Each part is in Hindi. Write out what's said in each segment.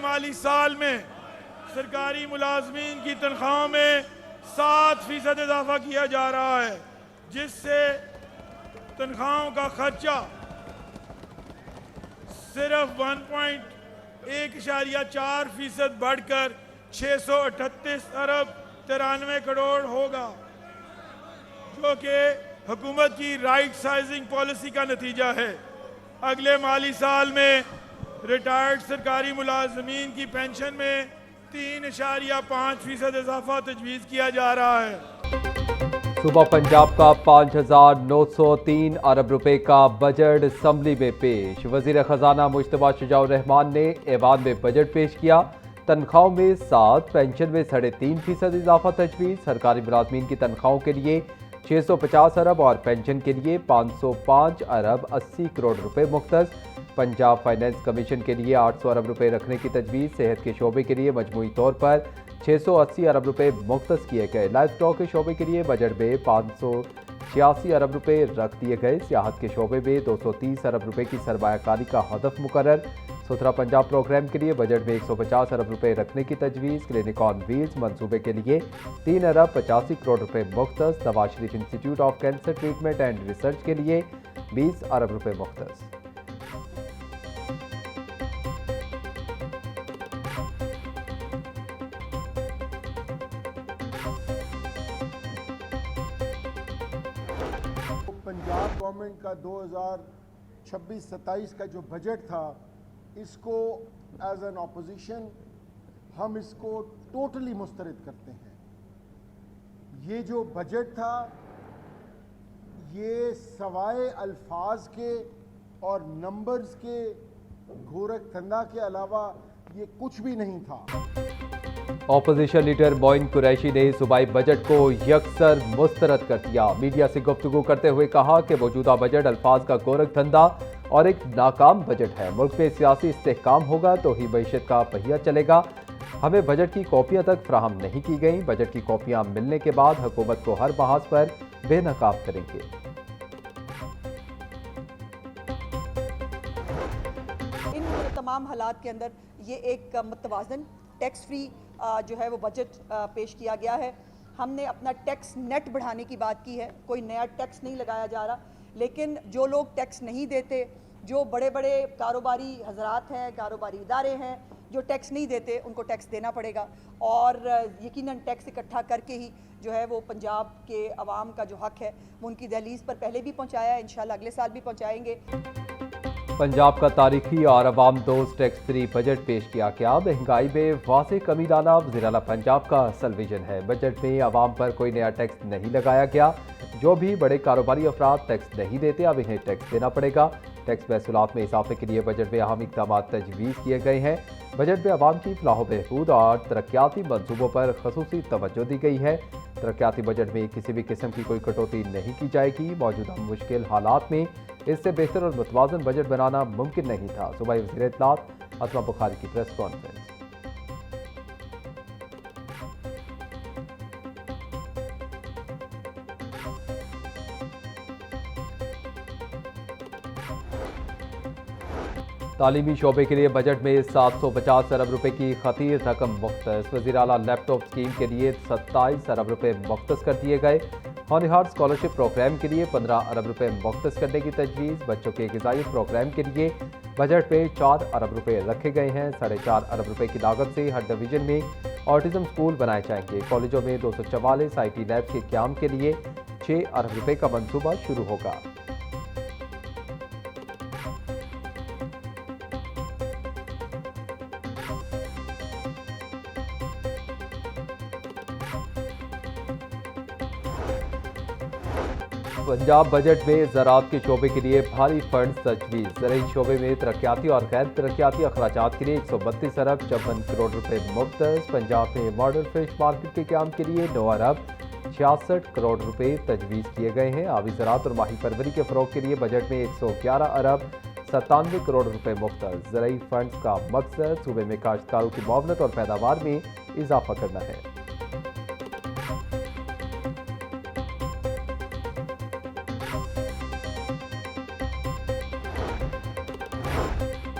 माली साल में सरकारी मुलाजमीन की तनख्वाहों में 7% इजाफा किया जा रहा है, जिससे तनख्वाहों का खर्चा सिर्फ 1.4% बढ़कर 638 अरब 93 करोड़ होगा, जो कि हुकूमत की राइट साइजिंग पॉलिसी का नतीजा है। अगले माली साल में रिटायर्ड सरकारी मुलाजमीन की पेंशन में 3.5% इजाफा तजवीज़ किया जा रहा है। सूबा पंजाब का 5,903 अरब रुपए का बजट असम्बली में पेश। वजीर खजाना मुश्तबा शुजाउर रहमान ने ऐवान में बजट पेश किया। तनख्वाहों में 7, पेंशन में 3.5% इजाफा तजवीज़। सरकारी मुलाजमीन की तनख्वाहों के लिए 650 अरब और पेंशन के लिए 505 अरब 80 करोड़ रुपए मुख्तस। पंजाब फाइनेंस कमीशन के लिए 800 अरब रुपए रखने की तजवीज़। सेहत के शोबे के लिए मजमूई तौर पर 680 अरब रुपए मुख्तस किए गए। लाइफ स्टॉक के शोबे के लिए बजट में 586 अरब रुपए रख दिए गए। सियाहत के शोबे में 230 अरब रुपए की सरमायाकारी का हदफ मुकर्रर। सुथरा पंजाब प्रोग्राम के लिए बजट में 150 अरब रुपए रखने की तजवीज़। क्लिनिक ऑन व्हील्स मनसूबे के लिए 3 अरब 85 करोड़ रुपए मुख्तस। Nawaz Sharif institute of cancer treatment and research के लिए 20 अरब रुपए मुख्तस। पंजाब गवर्नमेंट का 2026-27 का जो बजट था, इसको एज एन ऑपोजिशन हम इसको टोटली मुस्तरद करते हैं। ये जो बजट था, ये सवाए अल्फाज के और नंबर्स के गोरख धंधा के अलावा ये कुछ भी नहीं था। ऑपोजिशन लीडर मोइन कुरैशी ने सूबाई बजट को यकसर मुस्तरद कर दिया। मीडिया से गुफ्तगू करते हुए कहा कि मौजूदा बजट अल्फाज का गोरख धंधा और एक नाकाम बजट है। मुल्क में सियासी इस्तेहकाम होगा तो ही मईशत का पहिया चलेगा। हमें बजट की कॉपियां तक फ्राहम नहीं की गई। बजट की कॉपियां मिलने के बाद हुकूमत को हर बहास पर बेनकाब करेंगे। इन तमाम हालात के अंदर ये एक मतवाजन टैक्स फ्री जो है वो बजट पेश किया गया है। हमने अपना टैक्स नेट बढ़ाने की बात की है, कोई नया टैक्स नहीं लगाया जा रहा, लेकिन जो लोग टैक्स नहीं देते, जो बड़े बड़े कारोबारी हजरात हैं, कारोबारी इदारे हैं जो टैक्स नहीं देते, उनको टैक्स देना पड़ेगा। और यकीनन टैक्स इकट्ठा करके ही जो है वो पंजाब के अवाम का जो हक है वो उनकी दहलीज पर पहले भी पहुँचाया है, इंशाल्लाह अगले साल भी पहुँचाएंगे। पंजाब का तारीखी और अवाम दोस्त टैक्स फ्री बजट पेश किया गया। महंगाई में वाज़ेह कमी लाना वज़ीर आला पंजाब का असल विजन है। बजट में अवाम पर कोई नया टैक्स नहीं लगाया गया। जो भी बड़े कारोबारी अफराद टैक्स नहीं देते, अब इन्हें टैक्स देना पड़ेगा। टैक्स महसूलात में इजाफे के लिए बजट में अहम इक़दाम तजवीज़ किए गए हैं। बजट में अवाम की फलाह बहबूद और तरक्याती मंसूबों पर ख़ुसूसी तवज्जो दी गई है। तरक्याती बजट में किसी भी किस्म की कोई कटौती नहीं की जाएगी। मौजूदा मुश्किल हालात में इससे बेहतर और मुतवाज़न बजट बनाना मुमकिन नहीं था। सूबाई वज़ीर इत्तलात असमा बुखारी की प्रेस कॉन्फ्रेंस। तालीमी शोबे के लिए बजट में 750 अरब रुपए की खतीर रकम मुख्तस। वज़ीर आला लैपटॉप स्कीम के लिए 27 अरब रुपए मुख्तस कर दिए गए। हॉनिहार स्कॉलरशिप प्रोग्राम के लिए 15 अरब रुपए मुख्तस करने की तजवीज़। बच्चों के ग़िज़ाई प्रोग्राम के लिए बजट में 4 अरब रुपए रखे गए हैं। 4.5 अरब रुपए की लागत से हर डिवीजन में ऑटिज़म स्कूल बनाए जाएंगे। कॉलेजों में 244 IT लैब के क़याम के लिए 6 अरब रुपए का मंसूबा शुरू होगा। पंजाब बजट में ज़राअत के शोबे के लिए भारी फंड तजवीज़। ज़राई शोबे में तरक्याती और गैर तरक्याती अखराजात के लिए 132 अरब 54 करोड़ रुपए मुख्तस। पंजाब में मॉडल फिश मार्केट के क़याम के लिए 9 अरब 66 करोड़ रुपए तजवीज़ किए गए हैं। आबी ज़राअत और माही परवरी के फ़रोग़ के लिए बजट में 111 अरब 97 करोड़ रुपए मुख्तस। ज़राई फंड्स का मकसद सूबे में काश्तकारों की मुआवनत और पैदावार में इजाफा करना है।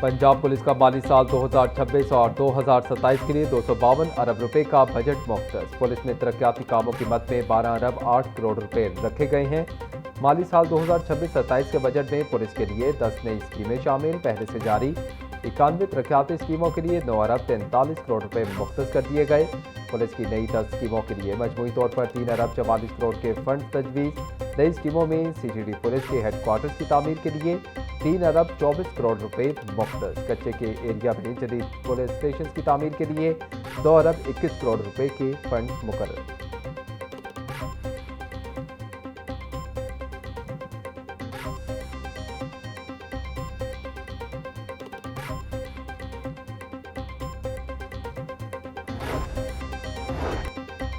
पंजाब पुलिस का माली साल 2026 और 2027 के लिए 252 अरब रुपए का बजट मुख्तस। पुलिस में तरक्याती कामों की मद में 12 अरब 8 करोड़ रुपए रखे गए हैं। माली साल 2026-27 के बजट में पुलिस के लिए 10 नई स्कीमें शामिल। पहले से जारी 91 तरक्याती स्कीमों के लिए 9 अरब 43 करोड़ रुपए मुख्तस कर दिए गए। पुलिस की नई 10 स्कीमों के लिए मजमूई तौर पर 3 अरब 44 करोड़ के फंड तजवीज़। नई स्कीमों में सीजीडी पुलिस के हेडक्वार्टर्स की तामीर के लिए 3 अरब 24 करोड़ रुपए मुख्तस। कच्चे के एरिया में जदीद पुलिस स्टेशन की तामीर के लिए 2 अरब 21 करोड़ रुपए के फंड मुकर्रर।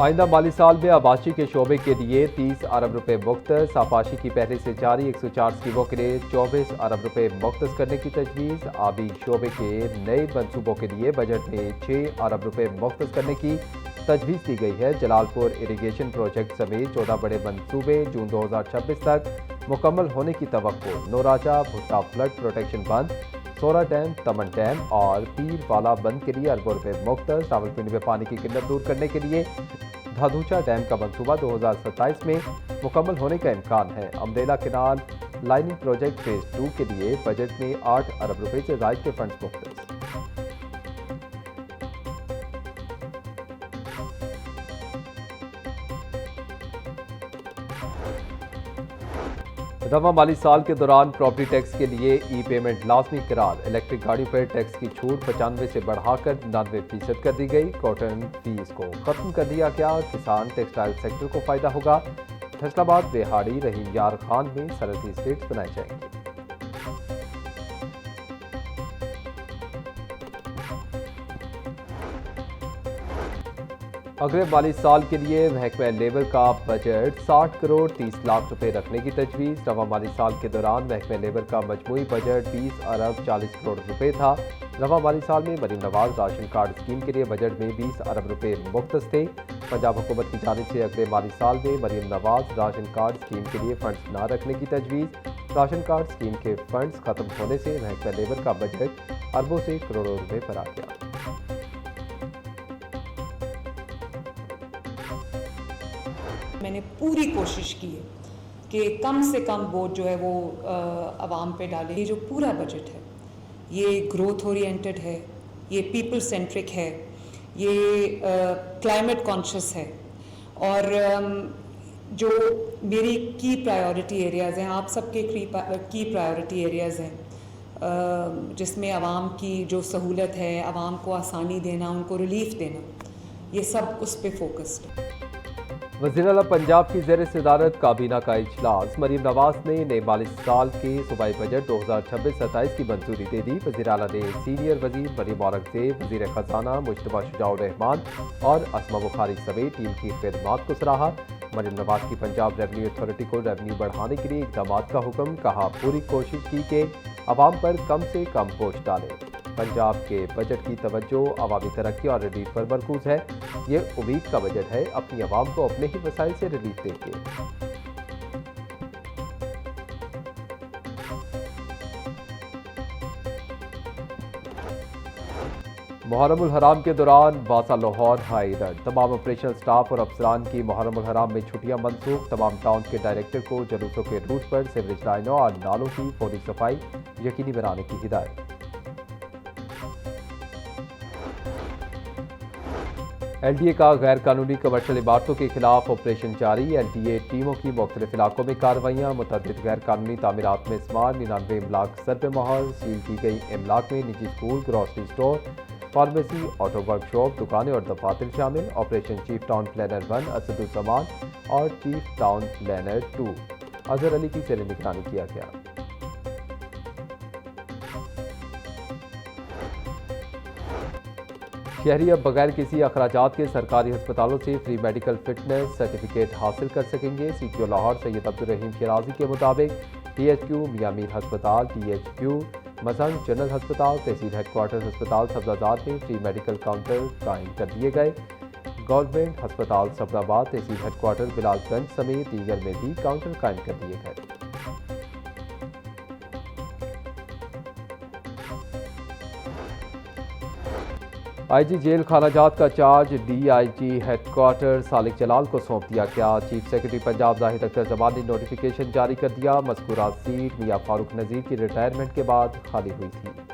आइंदा माली साल में आबाशी के शोबे के लिए 30 अरब रुपए मुख्तस। आबाशी की पहले से जारी 104 स्कीमों के लिए 24 अरब रुपए मुख्तस करने की तजवीज़। आबी शोबे के नए मनसूबों के लिए बजट में 6 अरब रुपए मुख्तस करने की तजवीज़ दी गई है। जलालपुर इरीगेशन प्रोजेक्ट समेत 14 बड़े मनसूबे जून 2026 तक मुकम्मल होने की तवक्को। नौराजा भुट्टा फ्लड प्रोटेक्शन बंद, सोरा डैम, तमन डैम और पीर वाला बंद के लिए अरबों रुपए मुख्तस। रावलपिंडी में पानी की किल्लत दूर करने के लिए धाधूचा डैम का मंसूबा 2027 में मुकम्मल होने का इम्कान है। Umbrella canal lining project phase 2 के लिए बजट में 8 अरब रुपए से ज़ायद के फंड्स मुख्तस। रवा माली साल के दौरान प्रॉपर्टी टैक्स के लिए ई पेमेंट लाजमी करार। इलेक्ट्रिक गाड़ियों पर टैक्स की छूट 95 से बढ़ाकर 99% कर दी गई। कॉटन फीस को खत्म कर दिया गया। किसान टेक्सटाइल सेक्टर को फायदा होगा। फैसलाबाद, बेहाड़ी, रहीम यार खान में सरहदी स्टेट्स बनाए जाएंगे। अगले माली साल के लिए महकमा लेबर का बजट 60 करोड़ 30 लाख रुपए रखने की तजवीज़। रवा माली साल के दौरान महकमा लेबर का मजमूई बजट 20 अरब 40 करोड़ रुपए था। रवा माली साल में Maryam Nawaz ration card scheme के लिए बजट में 20 अरब रुपए मुख्तस थे। पंजाब हुकूमत की जानिब से अगले माली साल में Maryam Nawaz ration card scheme के लिए फंड्स न रखने की तजवीज़। राशन कार्ड स्कीम के फंड्स खत्म होने से महकमा लेबर का बजट अरबों से करोड़ों रुपए पर आ गया। मैंने पूरी कोशिश की है कि कम से कम बोझ जो है वो आवाम पे डाले। ये जो पूरा बजट है ये ग्रोथ ओरिएंटेड है, ये पीपल सेंट्रिक है, ये क्लाइमेट कॉन्शियस है और जो मेरी की प्रायोरिटी एरियाज़ हैं, आप सबके की प्रायोरिटी एरियाज़ हैं जिसमें आवाम की जो सहूलत है, आवाम को आसानी देना, उनको रिलीफ देना, ये सब उस पे फोकस्ड है। वज़ीर आला पंजाब की ज़ेर सदारत काबीना का इजलास। मरीम नवाज ने नए माली साल के सूबाई बजट 2026-27 की मंजूरी दे दी। वज़ीर आला ने सीनियर वज़ीर मरीम औरंगज़ेब, वज़ीर ख़जाना मुश्तबा शुजाउर रहमान और असमा बुखारी समेत टीम की खिदमात को सराहा। मरीम नवाज की पंजाब रेवन्यू अथॉरिटी को रेवन्यू बढ़ाने के लिए इक़दाम का हुक्म। कहा, पूरी कोशिश की कि आवाम पर कम से कम बोझ डालें। पंजाब के बजट की तवज्जो अवामी तरक्की और रिलीफ पर मरकूज है। ये उम्मीद का बजट है, अपनी आवाम को अपने ही वसाइल से रिलीफ देंगे। मुहर्रमुल हराम के दौरान बासा लाहौर हाई अलर्ट। तमाम ऑपरेशनल स्टाफ और अफसरान की मुहर्रमुल हराम में छुट्टियां मनसूख। तमाम टाउन के डायरेक्टर को जुलूसों के रूट पर सीवरेज लाइनों और नालों की फौरी सफाई यकीनी बनाने की हिदायत। LDA का गैर कानूनी कमर्शियल इमारतों के खिलाफ ऑपरेशन जारी। LDA टीमों की मुख्तलिफ इलाकों में कार्रवाइयाँ। मुतअद्दिद गैर कानूनी तामीरात में इस्तेमाल 99 इमलाक सरपे मोहर। सील की गई इमलाक में निजी school, grocery store, pharmacy, auto workshop, दुकानें और दफातर शामिल। Operation chief town planner 1 Asaduzzaman और chief town planner 2 Azhar Ali की ज़ेर निगरानी किया गया। शहरी अब बगैर किसी अखराजात के सरकारी अस्पतालों से फ्री मेडिकल फिटनेस सर्टिफिकेट हासिल कर सकेंगे। CTO लाहौर सैयद अब्दुल रहीम शिराजी के मुताबिक THQ मियां मीर हस्पताल, THQ मसंग जनरल हस्पताल, तहसील हेडक्वार्टर अस्पताल सब्जाबाद में फ्री मेडिकल काउंटर कायम कर दिए गए। गवर्नमेंट अस्पताल सब्जाबाद, तहसील हेडक्वार्टर बिलासगंज समेत दीगर में भी काउंटर कायम कर दिए गए। आईजी जेल खानाजात का चार्ज डीआईजी हेडक्वार्टर सालिक जलाल को सौंप दिया गया। चीफ सेक्रेटरी पंजाब जाहिद अख्तर जमान ने नोटिफिकेशन जारी कर दिया। मज़कूरा सीट मियां फारूक नज़ीर की रिटायरमेंट के बाद खाली हुई थी।